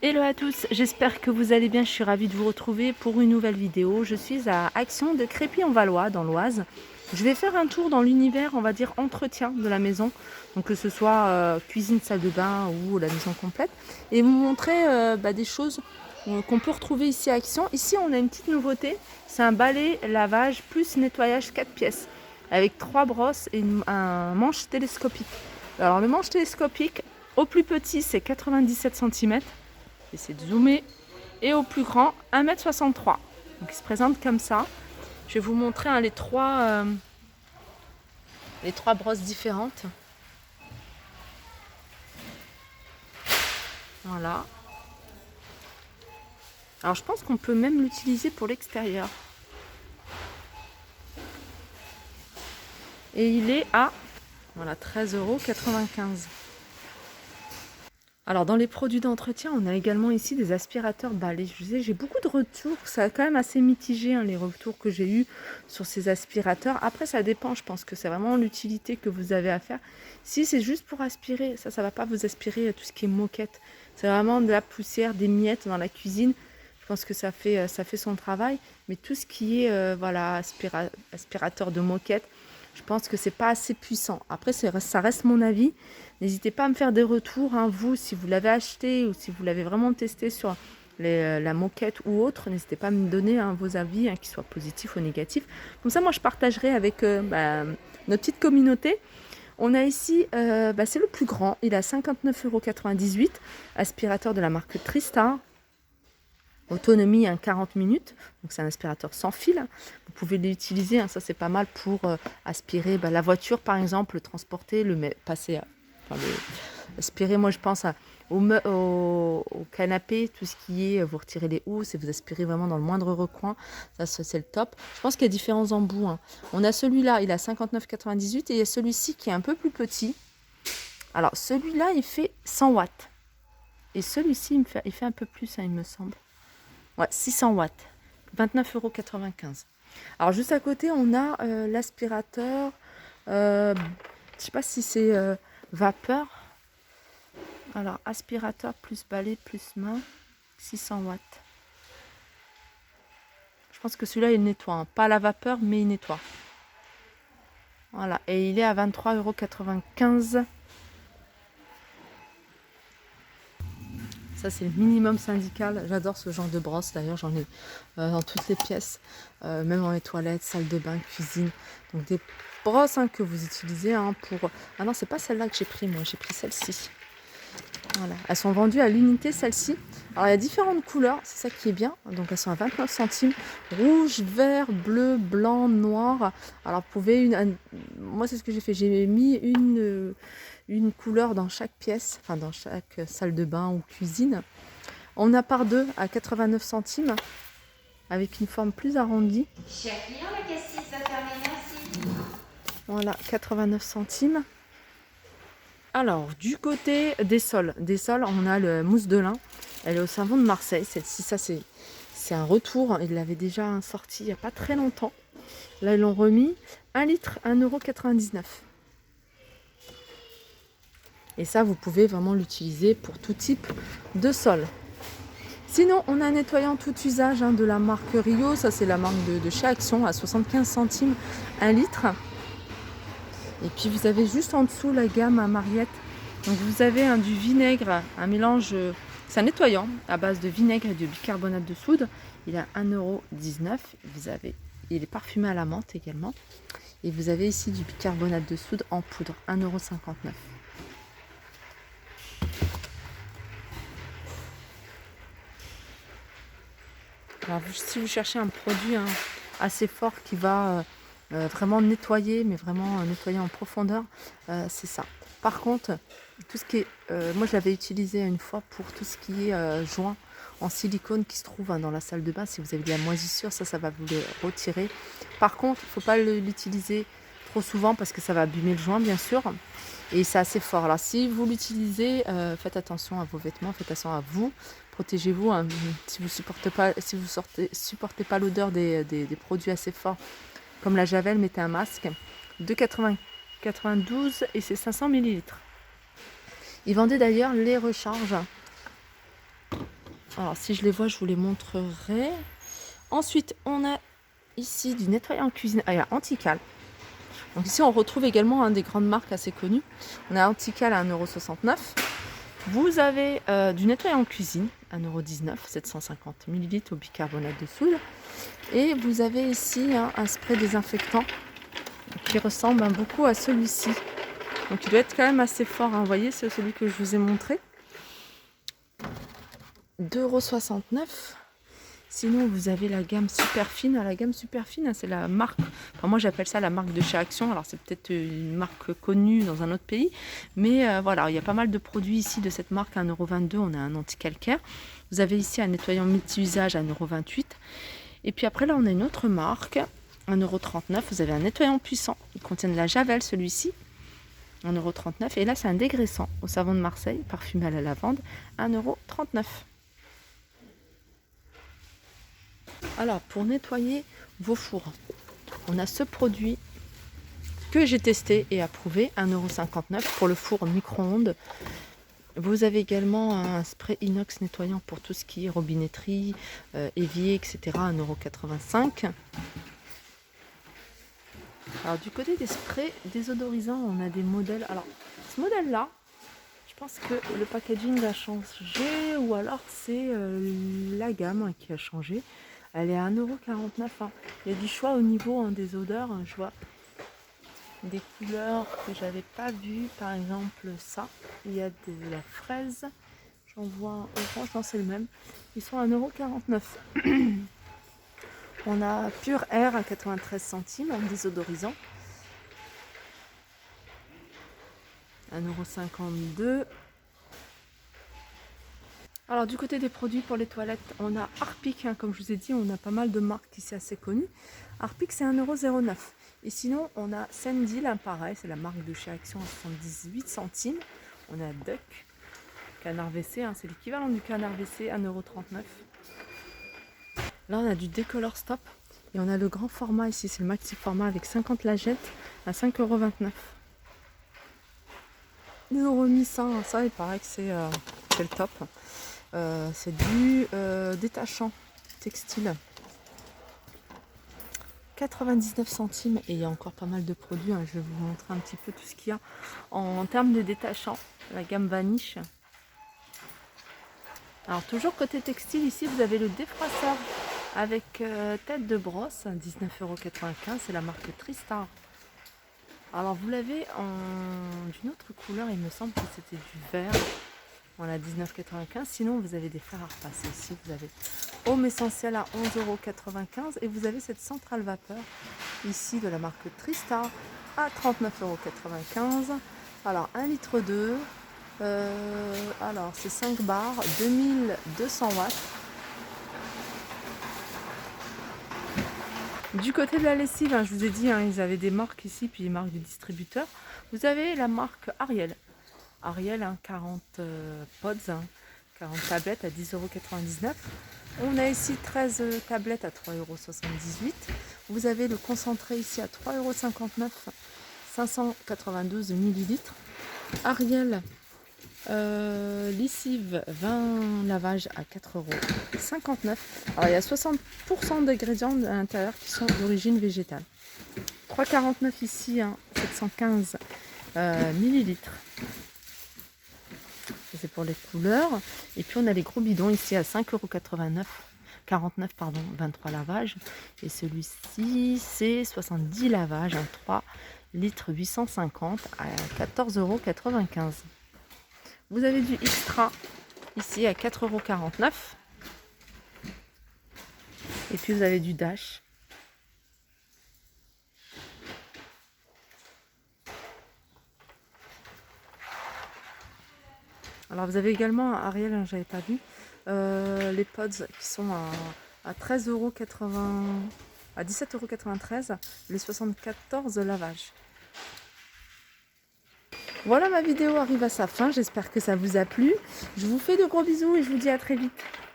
Hello à tous, j'espère que vous allez bien, je suis ravie de vous retrouver pour une nouvelle vidéo. Je suis à Action de Crépy-en-Valois dans l'Oise. Je vais faire un tour dans l'univers, on va dire, entretien de la maison. Donc que ce soit cuisine, salle de bain ou la maison complète. Et vous montrer des choses qu'on peut retrouver ici à Action. Ici on a une petite nouveauté, c'est un balai lavage plus nettoyage 4 pièces. Avec 3 brosses et un manche télescopique. Alors le manche télescopique, au plus petit c'est 97 cm. J'essaie de zoomer. Et au plus grand, 1,63 m. Donc il se présente comme ça. Je vais vous montrer les trois brosses différentes. Voilà. Alors je pense qu'on peut même l'utiliser pour l'extérieur. Et il est à voilà, 13,95 €. Alors dans les produits d'entretien, on a également ici des aspirateurs balais. Je disais, j'ai beaucoup de retours, c'est quand même assez mitigé les retours que j'ai eus sur ces aspirateurs. Après ça dépend, je pense que c'est vraiment l'utilité que vous avez à faire. Si c'est juste pour aspirer, ça va pas vous aspirer tout ce qui est moquette. C'est vraiment de la poussière, des miettes dans la cuisine. Je pense que ça fait son travail. Mais tout ce qui est voilà, aspirateur de moquette, je pense que c'est pas assez puissant. Après, ça reste mon avis. N'hésitez pas à me faire des retours, vous, si vous l'avez acheté ou si vous l'avez vraiment testé sur la moquette ou autre. N'hésitez pas à me donner vos avis, qu'ils soient positifs ou négatifs. Comme ça, moi, je partagerai avec notre petite communauté. On a ici, c'est le plus grand. Il a 59,98 €. Aspirateur de la marque Tristar. Autonomie 40 minutes, donc c'est un aspirateur sans fil. Vous pouvez l'utiliser, ça c'est pas mal pour aspirer la voiture par exemple, le transporter, passer, aspirer. Moi je pense au canapé, tout ce qui est, vous retirez les housses et vous aspirez vraiment dans le moindre recoin, ça c'est le top. Je pense qu'il y a différents embouts. On a celui-là, il a 59,98 € et il y a celui-ci qui est un peu plus petit. Alors celui-là il fait 100 watts et celui-ci il fait un peu plus, il me semble. Ouais, 600 watts, 29,95 €. Alors juste à côté, on a l'aspirateur, je sais pas si c'est vapeur. Alors aspirateur plus balai plus main, 600 watts. Je pense que celui-là il nettoie, pas la vapeur mais il nettoie. Voilà, et il est à 23,95 €. Ça, c'est le minimum syndical. J'adore ce genre de brosse. D'ailleurs, j'en ai dans toutes les pièces, même dans les toilettes, salle de bain, cuisine. Donc, des brosses que vous utilisez pour... Ah non, c'est pas celle-là que j'ai pris, moi. J'ai pris celle-ci. Voilà. Elles sont vendues à l'unité, celle-ci. Alors, il y a différentes couleurs. C'est ça qui est bien. Donc, elles sont à 29 centimes. Rouge, vert, bleu, blanc, noir. Alors, vous pouvez... Moi, c'est ce que j'ai fait. J'ai mis une couleur dans chaque pièce, enfin dans chaque salle de bain ou cuisine. On a par deux à 89 centimes avec une forme plus arrondie. Cher client, la caisse 6 va fermer, merci. Voilà, 89 centimes. Alors, du côté des sols, on a le mousse de lin. Elle est au Savon de Marseille. Celle-ci, ça c'est un retour. Ils l'avaient déjà sorti il n'y a pas très longtemps. Là, ils l'ont remis. 1 litre, 1,99 €. Et ça, vous pouvez vraiment l'utiliser pour tout type de sol. Sinon, on a un nettoyant tout usage de la marque Rio. Ça, c'est la marque de chez Action à 75 centimes 1 litre. Et puis, vous avez juste en dessous la gamme à Mariette. Donc, vous avez du vinaigre, un mélange, c'est un nettoyant à base de vinaigre et de bicarbonate de soude. Il est à 1,19 €. Il est parfumé à la menthe également. Et vous avez ici du bicarbonate de soude en poudre, 1,59 €. Alors, si vous cherchez un produit assez fort qui va vraiment nettoyer, mais vraiment nettoyer en profondeur, c'est ça. Par contre, tout ce qui est, moi je l'avais utilisé une fois pour tout ce qui est joint en silicone qui se trouve dans la salle de bain. Si vous avez de la moisissure, ça va vous le retirer. Par contre, il ne faut pas l'utiliser trop souvent parce que ça va abîmer le joint, bien sûr. Et c'est assez fort. Alors si vous l'utilisez, faites attention à vos vêtements, faites attention à vous. Protégez-vous si vous supportez pas l'odeur des produits assez forts comme la Javel, mettez un masque de 92 et c'est 500 ml. Ils vendaient d'ailleurs les recharges Alors si je les vois, je vous les montrerai. Ensuite, on a ici du nettoyant cuisine. Ah, il y a Antical. Donc ici, on retrouve également des grandes marques assez connues. On a Antical à 1,69 €. Vous avez du nettoyant cuisine, 1,19 €, 750 ml au bicarbonate de soude. Et vous avez ici un spray désinfectant qui ressemble beaucoup à celui-ci. Donc il doit être quand même assez fort. Vous voyez, c'est celui que je vous ai montré. 2,69 €. Sinon, vous avez la gamme super fine. La gamme super fine, c'est la marque, enfin, moi j'appelle ça la marque de chez Action. Alors c'est peut-être une marque connue dans un autre pays, mais voilà, il y a pas mal de produits ici de cette marque à 1,22 €. On a un anti-calcaire. Vous avez ici un nettoyant multi-usage à 1,28 €. Et puis après là, on a une autre marque, 1,39 €. Vous avez un nettoyant puissant. Il contient de la javel, celui-ci, 1,39 €. Et là, c'est un dégraissant au savon de Marseille, parfumé à la lavande, 1,39 €. Alors, pour nettoyer vos fours, on a ce produit que j'ai testé et approuvé, 1,59 € pour le four micro-ondes. Vous avez également un spray inox nettoyant pour tout ce qui est robinetterie, évier, etc., 1,85 €. Alors, du côté des sprays désodorisants, on a des modèles. Alors, ce modèle-là, je pense que le packaging a changé, ou alors c'est la gamme qui a changé. Elle est à 1,49 €. Il y a du choix au niveau des odeurs. Je vois des couleurs que j'avais pas vues. Par exemple, ça. Il y a de la fraise. J'en vois un orange. Non, c'est le même. Ils sont à 1,49 €. On a Pure Air à 93 centimes, un désodorisant. 1,52 €. Alors du côté des produits pour les toilettes, on a Harpic, comme je vous ai dit, on a pas mal de marques ici assez connues. Harpic, c'est 1,09 €. Et sinon, on a Sandil, pareil, c'est la marque de chez Action à 78 centimes. On a Duck, canard WC, c'est l'équivalent du canard WC, 1,39 €. Là, on a du Décolor Stop. Et on a le grand format ici, c'est le maxi format avec 50 lagettes à 5,29 €. Ils ont remis ça, il paraît que c'est le top. C'est du détachant textile, 99 centimes. Et il y a encore pas mal de produits, je vais vous montrer un petit peu tout ce qu'il y a en termes de détachant. La gamme Vanish. Alors toujours côté textile, ici vous avez le défroisseur avec tête de brosse, 19,95 €. C'est la marque Tristar. Alors vous l'avez d'une autre couleur, il me semble que c'était du vert. Voilà, 19,95 €. Sinon, vous avez des fers à repasser ici. Vous avez Homme Essentiel à 11,95 € et vous avez cette centrale vapeur ici de la marque Tristar à 39,95 €. Alors, 1,2 litre. Alors, c'est 5 bars, 2200 watts. Du côté de la lessive, je vous ai dit, ils avaient des marques ici, puis des marques de distributeurs. Vous avez la marque Ariel. Ariel, 40 pods, 40 tablettes à 10,99 €. On a ici 13 tablettes à 3,78 €. Vous avez le concentré ici à 3,59 €, 592 ml. Ariel, lessive 20 lavages à 4,59 €. Alors il y a 60% d'ingrédients à l'intérieur qui sont d'origine végétale. 3,49 € ici, 715 millilitres. C'est pour les couleurs. Et puis on a les gros bidons ici à 5,49 €, 49 pardon, 23 lavages. Et celui-ci c'est 70 lavages, 3 litres 850 à 14,95 €. Vous avez du extra ici à 4,49 €. Et puis vous avez du Dash. Alors vous avez également un Ariel, j'avais pas vu, les pods qui sont à 13,80 €, à 17,93 €, les 74 lavages. Voilà, ma vidéo arrive à sa fin, j'espère que ça vous a plu. Je vous fais de gros bisous et je vous dis à très vite.